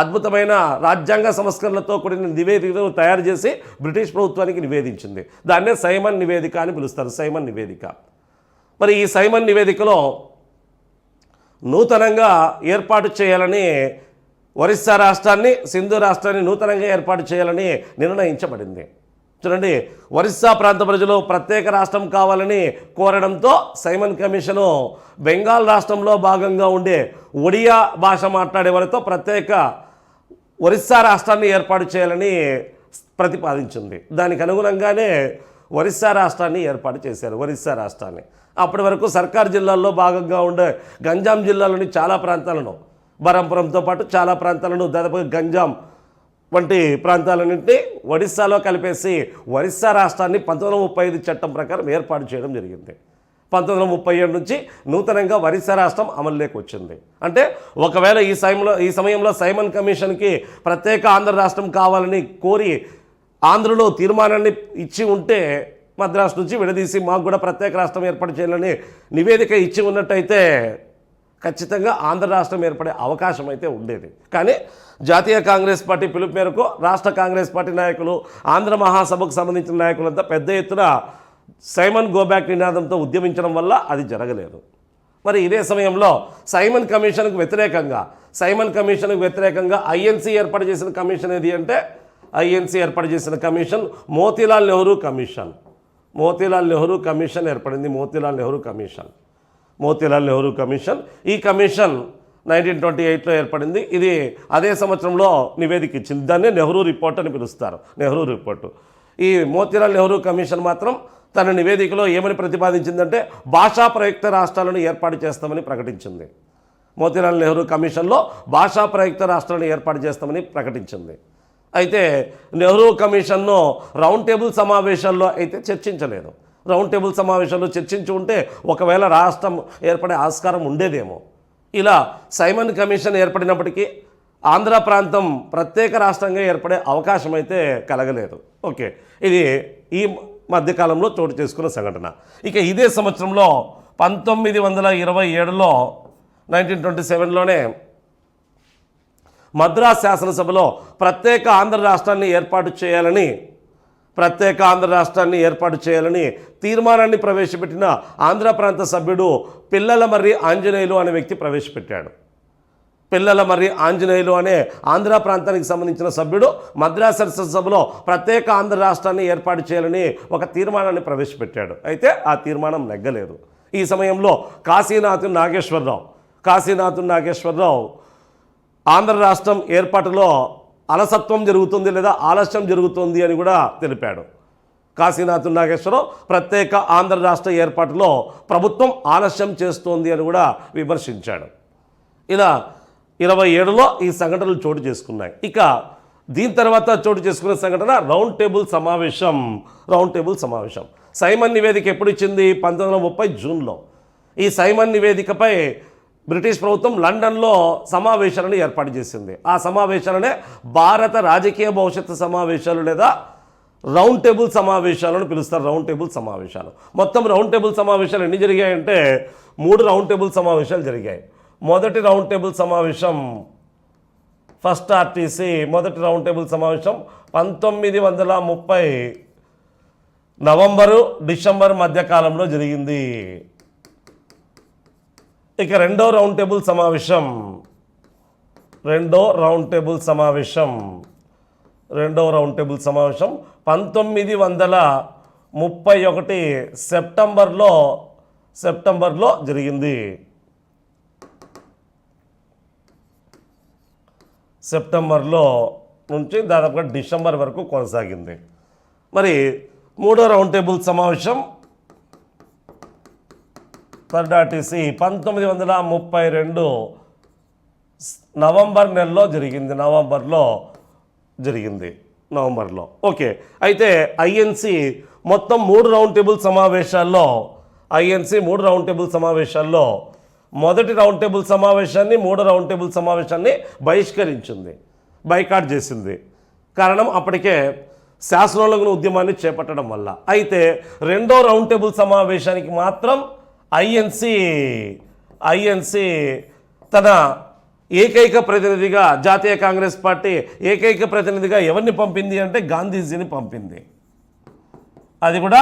అద్భుతమైన రాజ్యాంగ సంస్కరణలతో కూడిన నివేదికను తయారు చేసి బ్రిటిష్ ప్రభుత్వానికి నివేదించింది. దాన్నే సైమన్ నివేదిక అని పిలుస్తారు, సైమన్ నివేదిక. మరి ఈ సైమన్ నివేదికలో నూతనంగా ఏర్పాటు చేయాలని ఒరిస్సా రాష్ట్రాన్ని, సింధు రాష్ట్రాన్ని నూతనంగా ఏర్పాటు చేయాలని నిర్ణయించబడింది. చూడండి, ఒరిస్సా ప్రాంత ప్రజలు ప్రత్యేక రాష్ట్రం కావాలని కోరడంతో సైమన్ కమిషను బెంగాల్ రాష్ట్రంలో భాగంగా ఉండే ఒడియా భాష మాట్లాడే వారితో ప్రత్యేక ఒరిస్సా రాష్ట్రాన్ని ఏర్పాటు చేయాలని ప్రతిపాదించింది. దానికి అనుగుణంగానే ఒరిస్సా రాష్ట్రాన్ని ఏర్పాటు చేశారు. ఒరిస్సా రాష్ట్రాన్ని అప్పటి వరకు సర్కార్ జిల్లాల్లో భాగంగా ఉండే గంజాం జిల్లాలోని చాలా ప్రాంతాలను, బరంపురంతో పాటు చాలా ప్రాంతాలను, దాదాపుగా గంజాం వంటి ప్రాంతాలన్నింటినీ ఒడిస్సాలో కలిపేసి ఒరిస్సా రాష్ట్రాన్ని 1935 చట్టం ప్రకారం ఏర్పాటు చేయడం జరిగింది. 1937 నుంచి నూతనంగా ఒరిస్సా రాష్ట్రం అమల్లోకి వచ్చింది. అంటే ఒకవేళ ఈ సమయంలో సైమన్ కమిషన్కి ప్రత్యేక ఆంధ్ర రాష్ట్రం కావాలని కోరి ఆంధ్రలో తీర్మానాన్ని ఇచ్చి ఉంటే, మద్రాసు నుంచి విడదీసి మాకు కూడా ప్రత్యేక రాష్ట్రం ఏర్పాటు చేయాలని నివేదిక ఇచ్చి ఉన్నట్టయితే ఖచ్చితంగా ఆంధ్ర రాష్ట్రం ఏర్పడే అవకాశం అయితే ఉండేది. కానీ జాతీయ కాంగ్రెస్ పార్టీ పిలుపు మేరకు రాష్ట్ర కాంగ్రెస్ పార్టీ నాయకులు, ఆంధ్ర మహాసభకు సంబంధించిన నాయకులంతా పెద్ద ఎత్తున సైమన్ గోబ్యాక్ నినాదంతో ఉద్యమించడం వల్ల అది జరగలేదు. మరి ఇదే సమయంలో సైమన్ కమిషన్కు వ్యతిరేకంగా ఐఎన్సీ ఏర్పాటు చేసిన కమిషన్ ఏది అంటే, ఐఎన్సీ ఏర్పాటు చేసిన కమిషన్ మోతీలాల్ నెహ్రూ కమిషన్ ఏర్పడింది. మోతీలాల్ నెహ్రూ కమిషన్. ఈ కమిషన్ 1928లో ఏర్పడింది. ఇది అదే సంవత్సరంలో నివేదిక ఇచ్చింది. దాన్ని నెహ్రూ రిపోర్ట్ అని పిలుస్తారు, నెహ్రూ రిపోర్టు. ఈ మోతీలాల్ నెహ్రూ కమిషన్ మాత్రం తన నివేదికలో ఏమని ప్రతిపాదించిందంటే భాషా ప్రయుక్త రాష్ట్రాలను ఏర్పాటు చేస్తామని ప్రకటించింది. మోతీలాల్ నెహ్రూ కమిషన్లో భాషా ప్రయుక్త రాష్ట్రాలను ఏర్పాటు చేస్తామని ప్రకటించింది. అయితే నెహ్రూ కమిషన్ను రౌండ్ టేబుల్ సమావేశాల్లో అయితే చర్చించలేదు. రౌండ్ టేబుల్ సమావేశాల్లో చర్చించి ఉంటే ఒకవేళ రాష్ట్రం ఏర్పడే ఆస్కారం ఉండేదేమో. ఇలా సైమన్ కమిషన్ ఏర్పడినప్పటికీ ఆంధ్ర ప్రాంతం ప్రత్యేక రాష్ట్రంగా ఏర్పడే అవకాశం అయితే కలగలేదు. ఓకే, ఇది ఈ మధ్యకాలంలో చోటు చేసుకున్న సంఘటన. ఇక ఇదే సంవత్సరంలో 1927లో 1927లోనే మద్రాస్ శాసనసభలో ప్రత్యేక ఆంధ్ర రాష్ట్రాన్ని ఏర్పాటు చేయాలని తీర్మానాన్ని ప్రవేశపెట్టిన ఆంధ్ర ప్రాంత సభ్యుడు పిల్లలమర్రి ఆంజనేయులు అనే వ్యక్తి ప్రవేశపెట్టాడు. పిల్లలమర్రి ఆంజనేయులు అనే ఆంధ్ర ప్రాంతానికి సంబంధించిన సభ్యుడు మద్రాస్ శాసనసభలో ప్రత్యేక ఆంధ్ర రాష్ట్రాన్ని ఏర్పాటు చేయాలని ఒక తీర్మానాన్ని ప్రవేశపెట్టాడు. అయితే ఆ తీర్మానం నెగ్గలేదు. ఈ సమయంలో కాశీనాథుని నాగేశ్వరరావు ఆంధ్ర రాష్ట్రం ఏర్పాటులో అలసత్వం జరుగుతుంది లేదా ఆలస్యం జరుగుతుంది అని కూడా తెలిపాడు. కాశీనాథుని నాగేశ్వరరావు ప్రత్యేక ఆంధ్ర రాష్ట్ర ఏర్పాటులో ప్రభుత్వం ఆలస్యం చేస్తోంది అని కూడా విమర్శించాడు. ఇలా 27లో ఈ సంఘటనలు చోటు చేసుకున్నాయి. ఇక దీని తర్వాత చోటు చేసుకునే సంఘటన రౌండ్ టేబుల్ సమావేశం. సైమన్ నివేదిక ఎప్పుడు ఇచ్చింది? 1930 జూన్లో. ఈ సైమన్ నివేదికపై బ్రిటిష్ ప్రభుత్వం లండన్లో సమావేశాలను ఏర్పాటు చేసింది. ఆ సమావేశాలనే భారత రాజకీయ భవిష్యత్తు సమావేశాలు లేదా రౌండ్ టేబుల్ సమావేశాలను పిలుస్తారు. రౌండ్ టేబుల్ సమావేశాలు. మొత్తం రౌండ్ టేబుల్ సమావేశాలు ఎన్ని జరిగాయంటే 3 రౌండ్ టేబుల్ సమావేశాలు జరిగాయి. మొదటి రౌండ్ టేబుల్ సమావేశం ఫస్ట్ ఆర్టీసీ మొదటి రౌండ్ టేబుల్ సమావేశం 1930 నవంబరు డిసెంబర్ మధ్యకాలంలో జరిగింది. ఇక రెండో రౌండ్ టేబుల్ సమావేశం 1931 సెప్టెంబర్లో జరిగింది. సెప్టెంబర్లో నుంచి దాదాపుగా డిసెంబర్ వరకు కొనసాగింది. మరి మూడో రౌండ్ టేబుల్ సమావేశం థర్డ్ ఆర్టీసీ 1932 నవంబర్ నెలలో జరిగింది. నవంబర్లో ఓకే. అయితే ఐఎన్సి మొత్తం 3 రౌండ్ టేబుల్ సమావేశాల్లో మొదటి రౌండ్ టేబుల్ సమావేశాన్ని, 3 రౌండ్ టేబుల్ సమావేశాన్ని బహిష్కరించింది, బైకాట్ చేసింది. కారణం అప్పటికే శాసనోల్లంఘన ఉద్యమాన్ని చేపట్టడం వల్ల. అయితే రెండో రౌండ్ టేబుల్ సమావేశానికి మాత్రం ఐఎన్సి తన ఏకైక ప్రతినిధిగా, జాతీయ కాంగ్రెస్ పార్టీ ఏకైక ప్రతినిధిగా ఎవరిని పంపింది అంటే గాంధీజీని పంపింది. అది కూడా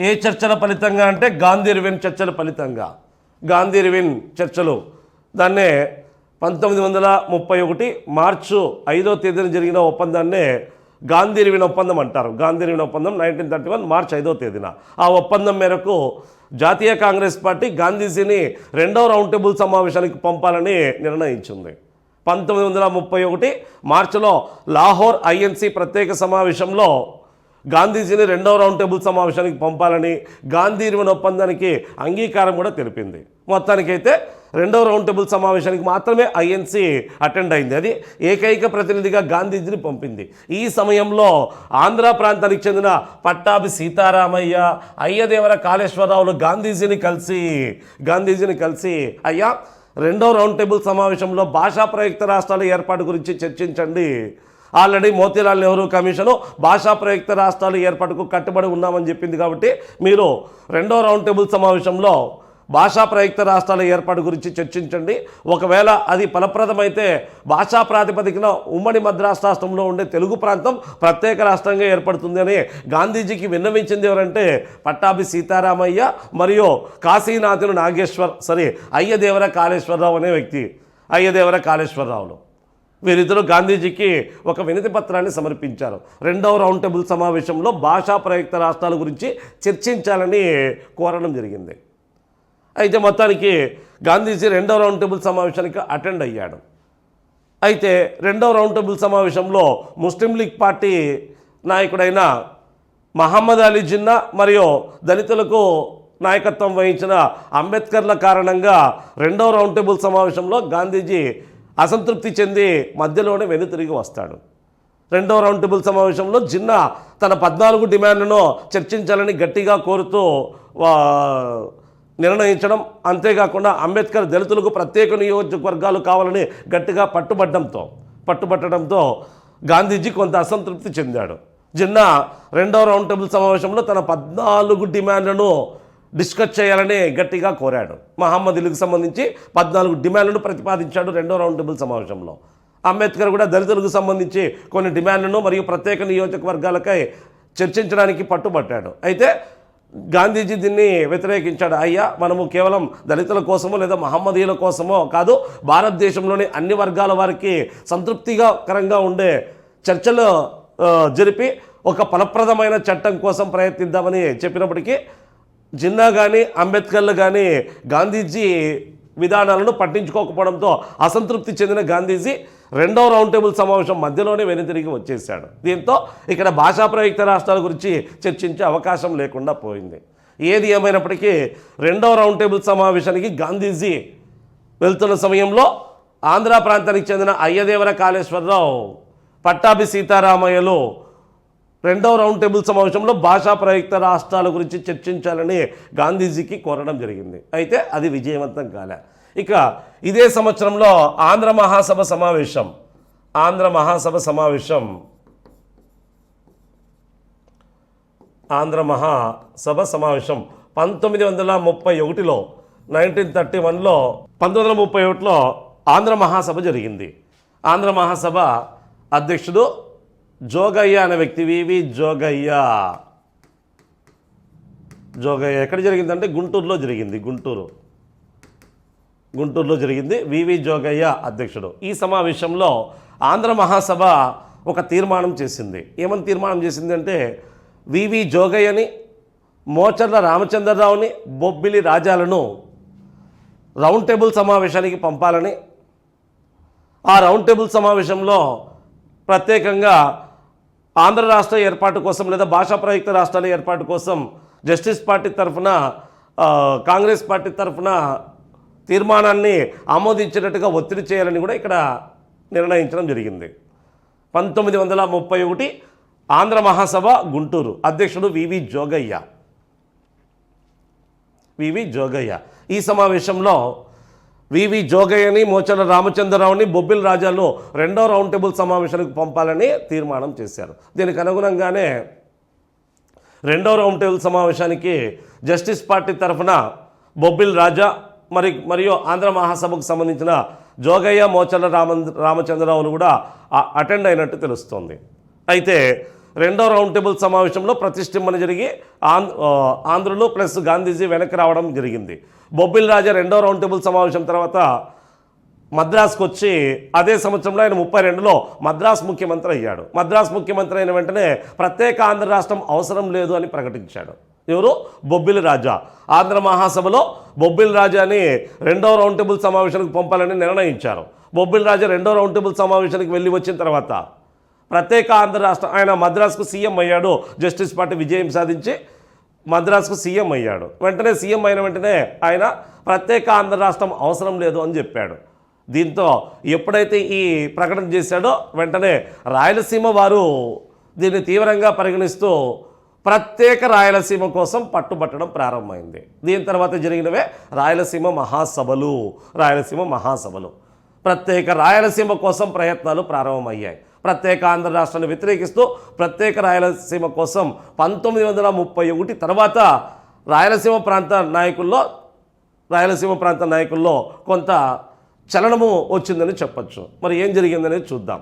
ఏ చర్చల ఫలితంగా అంటే గాంధీ ఇర్విన్ చర్చల ఫలితంగా. గాంధీ ఇర్విన్ చర్చలు దాన్నే 1931 మార్చి 5వ తేదీన జరిగిన ఒప్పందాన్నే గాంధీ ఇర్విన్ ఒప్పందం అంటారు. గాంధీ ఇర్విన్ ఒప్పందం 1931 మార్చి 5వ తేదీన. ఆ ఒప్పందం మేరకు జాతీయ కాంగ్రెస్ పార్టీ గాంధీజీని రెండవ రౌండ్ టేబుల్ సమావేశానికి పంపాలని నిర్ణయించింది. 1931 మార్చిలో లాహోర్ ఐఎన్సి ప్రత్యేక సమావేశంలో గాంధీజీని రెండవ రౌండ్ టేబుల్ సమావేశానికి పంపాలని గాంధీ ఇర్విన్ ఒప్పందానికి అంగీకారం కూడా తెలిపింది. మొత్తానికైతే రెండవ రౌండ్ టేబుల్ సమావేశానికి మాత్రమే ఐఎన్సి అటెండ్ అయింది. అది ఏకైక ప్రతినిధిగా గాంధీజీని పంపింది. ఈ సమయంలో ఆంధ్ర ప్రాంతానికి చెందిన పట్టాభి సీతారామయ్య, అయ్యదేవర కాళేశ్వరరావులు గాంధీజీని కలిసి అయ్యా రెండవ రౌండ్ టేబుల్ సమావేశంలో భాషా ప్రయుక్త రాష్ట్రాల ఏర్పాటు గురించి చర్చించండి. ఆల్రెడీ మోతీలాల్ నెహ్రూ కమిషను భాషా ప్రయుక్త రాష్ట్రాల ఏర్పాటుకు కట్టుబడి ఉన్నామని చెప్పింది. కాబట్టి మీరు రెండో రౌండ్ టేబుల్ సమావేశంలో భాషా ప్రయుక్త రాష్ట్రాల ఏర్పాటు గురించి చర్చించండి. ఒకవేళ అది ఫలప్రదమైతే భాషా ప్రాతిపదికన ఉమ్మడి మద్రాసు రాష్ట్రంలో ఉండే తెలుగు ప్రాంతం ప్రత్యేక రాష్ట్రంగా ఏర్పడుతుంది అని గాంధీజీకి విన్నవించింది ఎవరంటే పట్టాభి సీతారామయ్య మరియు కాశీనాథులు అయ్యదేవర కాళేశ్వరరావు అనే వ్యక్తి. అయ్యదేవర కాళేశ్వరరావులు వీరిద్దరూ గాంధీజీకి ఒక వినతి పత్రాన్ని సమర్పించారు. రెండవ రౌండ్ టేబుల్ సమావేశంలో భాషా ప్రయుక్త రాష్ట్రాల గురించి చర్చించాలని కోరడం జరిగింది. అయితే మొత్తానికి గాంధీజీ రెండవ రౌండ్ టేబుల్ సమావేశానికి అటెండ్ అయ్యాడు. అయితే రెండవ రౌండ్ టేబుల్ సమావేశంలో ముస్లిం లీగ్ పార్టీ నాయకుడైన మహమ్మద్ అలీ జిన్నా మరియు దళితులకు నాయకత్వం వహించిన అంబేద్కర్ల కారణంగా రెండవ రౌండ్ టేబుల్ సమావేశంలో గాంధీజీ అసంతృప్తి చెంది మధ్యలోనే వెనుతిరిగి వస్తాడు. రెండవ రౌండ్ టేబుల్ సమావేశంలో జిన్నా తన 14 డిమాండ్లను చర్చించాలని గట్టిగా కోరుతూ నిర్ణయించడం, అంతేకాకుండా అంబేద్కర్ దళితులకు ప్రత్యేక నియోజకవర్గాలు కావాలని గట్టిగా పట్టుబట్టడంతో గాంధీజీ కొంత అసంతృప్తి చెందాడు. జిన్నా రెండవ రౌండ్ టేబుల్ సమావేశంలో తన 14 డిమాండ్లను డిస్కస్ చేయాలని గట్టిగా కోరాడు. మహమ్మద్ అలీకి సంబంధించి 14 డిమాండ్లను ప్రతిపాదించాడు రెండో రౌండ్ టేబుల్ సమావేశంలో. అంబేద్కర్ కూడా దళితులకు సంబంధించి కొన్ని డిమాండ్లను మరియు ప్రత్యేక నియోజకవర్గాలకై చర్చించడానికి పట్టుబట్టాడు. అయితే గాంధీజీ దీన్ని వ్యతిరేకించాడు. అయ్యా, మనము కేవలం దళితుల కోసమో లేదా మహమ్మదీయుల కోసమో కాదు, భారతదేశంలోని అన్ని వర్గాల వారికి సంతృప్తికరంగా ఉండే చర్చలు జరిపి ఒక ఫలప్రదమైన చట్టం కోసం ప్రయత్నిద్దామని చెప్పినప్పటికీ జిన్నా కానీ అంబేద్కర్లు కానీ గాంధీజీ విధానాలను పట్టించుకోకపోవడంతో అసంతృప్తి చెందిన గాంధీజీ రెండవ రౌండ్ టేబుల్ సమావేశం మధ్యలోనే వెనుతిరిగి వచ్చేసాడు. దీంతో ఇక్కడ భాషా ప్రయుక్త రాష్ట్రాల గురించి చర్చించే అవకాశం లేకుండా పోయింది. ఏది ఏమైనప్పటికీ రెండవ రౌండ్ టేబుల్ సమావేశానికి గాంధీజీ వెళ్తున్న సమయంలో ఆంధ్ర ప్రాంతానికి చెందిన అయ్యదేవర కాళేశ్వరరావు, పట్టాభి సీతారామయ్యలు రెండవ రౌండ్ టేబుల్ సమావేశంలో భాషా ప్రయుక్త రాష్ట్రాల గురించి చర్చించాలని గాంధీజీకి కోరడం జరిగింది. అయితే అది విజయవంతం కాలే. ఇక ఇదే సంవత్సరంలో ఆంధ్ర మహాసభ సమావేశం 1931లో 1931లో ఆంధ్ర మహాసభ జరిగింది. ఆంధ్ర మహాసభ అధ్యక్షుడు జోగయ్య అనే వ్యక్తి, వివి జోగయ్య. ఎక్కడ జరిగిందంటే గుంటూరులో జరిగింది. గుంటూరులో జరిగింది. వివి జోగయ్య అధ్యక్షుడు. ఈ సమావేశంలో ఆంధ్ర మహాసభ ఒక తీర్మానం చేసింది. ఏమని తీర్మానం చేసింది అంటే వివి జోగయ్యని, మోచర్ల రామచంద్రరావుని, బొబ్బిలి రాజాలను రౌండ్ టేబుల్ సమావేశానికి పంపాలని, ఆ రౌండ్ టేబుల్ సమావేశంలో ప్రత్యేకంగా ఆంధ్ర రాష్ట్ర ఏర్పాటు కోసం లేదా భాషా ప్రయుక్త రాష్ట్రాల ఏర్పాటు కోసం జస్టిస్ పార్టీ తరఫున, కాంగ్రెస్ పార్టీ తరఫున తీర్మానాన్ని ఆమోదించినట్టుగా ఒత్తిడి చేయాలని కూడా ఇక్కడ నిర్ణయించడం జరిగింది. 1931 ఆంధ్ర మహాసభ గుంటూరు, అధ్యక్షుడు వివి జోగయ్య. ఈ సమావేశంలో వివి జోగయ్యని, మోచల రామచంద్రరావుని, బొబ్బిల్ రాజాలను రెండో రౌండ్ టేబుల్ సమావేశానికి పంపాలని తీర్మానం చేశారు. దీనికి అనుగుణంగానే రెండో రౌండ్ టేబుల్ సమావేశానికి జస్టిస్ పార్టీ తరఫున బొబ్బిల్ రాజా మరియు ఆంధ్ర మహాసభకు సంబంధించిన జోగయ్య, మోచల రామచంద్రరావులు కూడా అటెండ్ అయినట్టు తెలుస్తోంది. అయితే రెండో రౌండ్ టేబుల్ సమావేశంలో ప్రతిష్ఠంభన జరిగి ఆంధ్రులు ప్లస్ గాంధీజీ వెనక్కి రావడం జరిగింది. బొబ్బిల్ రాజా రెండో రౌండ్ టేబుల్ సమావేశం తర్వాత మద్రాసుకు వచ్చి అదే సంవత్సరంలో ఆయన 32లో మద్రాసు ముఖ్యమంత్రి అయ్యాడు. మద్రాసు ముఖ్యమంత్రి అయిన వెంటనే ప్రత్యేక ఆంధ్ర రాష్ట్రం అవసరం లేదు అని ప్రకటించాడు. ఎవరు? బొబ్బిలి రాజా. ఆంధ్ర మహాసభలో బొబ్బిలి రాజాని రెండో రౌండ్ టేబుల్ సమావేశానికి పంపాలని నిర్ణయించారు. బొబ్బిలి రాజా రెండో రౌండ్ టేబుల్ సమావేశానికి వెళ్ళి వచ్చిన తర్వాత ప్రత్యేక ఆంధ్ర రాష్ట్రం, ఆయన మద్రాసుకు సీఎం అయ్యాడు. జస్టిస్ పార్టీ విజయం సాధించి మద్రాసుకు సీఎం అయ్యాడు. వెంటనే సీఎం అయిన వెంటనే ఆయన ప్రత్యేక ఆంధ్ర రాష్ట్రం అవసరం లేదు అని చెప్పాడు. దీంతో ఎప్పుడైతే ఈ ప్రకటన చేశాడో వెంటనే రాయలసీమ వారు దీన్ని తీవ్రంగా పరిగణిస్తూ ప్రత్యేక రాయలసీమ కోసం పట్టుబట్టడం ప్రారంభమైంది. దీని తర్వాత జరిగినవే రాయలసీమ మహాసభలు. ప్రత్యేక రాయలసీమ కోసం ప్రయత్నాలు ప్రారంభమయ్యాయి. ప్రత్యేక ఆంధ్ర రాష్ట్రాన్ని వ్యతిరేకిస్తూ ప్రత్యేక రాయలసీమ కోసం 1931 తర్వాత రాయలసీమ ప్రాంత నాయకుల్లో కొంత చలనము వచ్చిందని చెప్పచ్చు. మరి ఏం జరిగిందనేది చూద్దాం.